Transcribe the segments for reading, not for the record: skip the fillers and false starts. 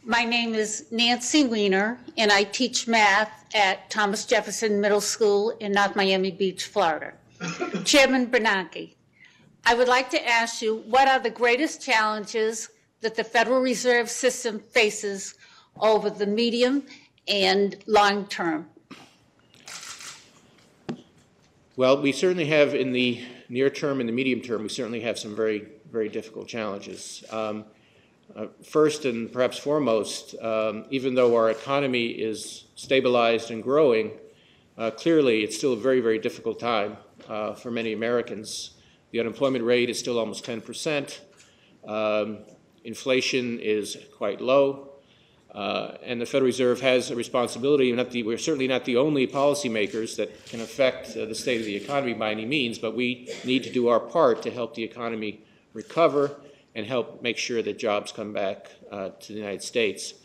My name is Nancy Weiner, and I teach math at Thomas Jefferson Middle School in North Miami Beach, Florida. Chairman Bernanke, I would like to ask you, what are the greatest challenges that the Federal Reserve System faces over the medium and long term? Well, we certainly have in the near term and the medium term, we certainly have some very, very difficult challenges. First and perhaps foremost, even though our economy is stabilized and growing, clearly it's still a very, very difficult time for many Americans. The unemployment rate is still almost 10%. Inflation is quite low. And the Federal Reserve has a responsibility. We're certainly not the only policymakers that can affect the state of the economy by any means, but we need to do our part to help the economy recover and help make sure that jobs come back to the United States.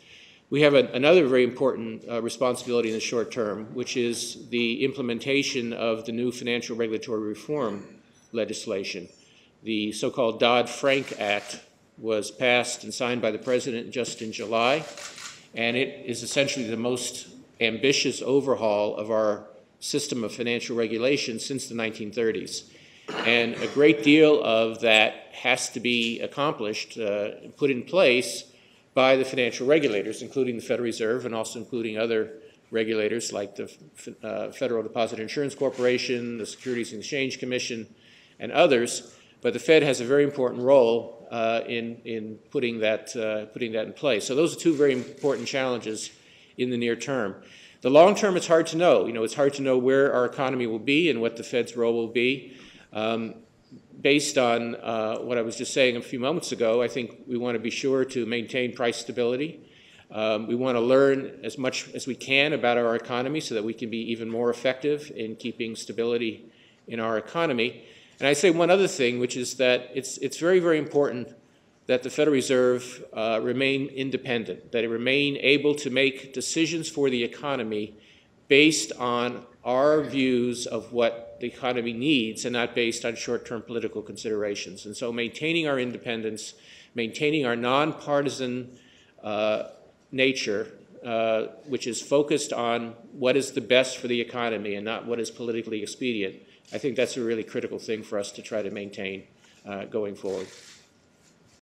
We have another very important responsibility in the short term, which is the implementation of the new financial regulatory reform legislation. The so-called Dodd-Frank Act was passed and signed by the President just in July, and it is essentially the most ambitious overhaul of our system of financial regulation since the 1930s. And a great deal of that has to be accomplished, put in place by the financial regulators, including the Federal Reserve and also including other regulators like the Federal Deposit Insurance Corporation, the Securities and Exchange Commission, and others. But the Fed has a very important role in putting that in place. So those are two very important challenges in the near term. The long term, it's hard to know. It's hard to know where our economy will be and what the Fed's role will be. Based on what I was just saying a few moments ago, I think we want to be sure to maintain price stability. We want to learn as much as we can about our economy so that we can be even more effective in keeping stability in our economy. And I say one other thing, which is that it's very, very important that the Federal Reserve remain independent, that it remain able to make decisions for the economy based on our views of what the economy needs and not based on short-term political considerations. And so maintaining our independence, maintaining our nonpartisan nature, which is focused on what is the best for the economy and not what is politically expedient, I think that's a really critical thing for us to try to maintain going forward.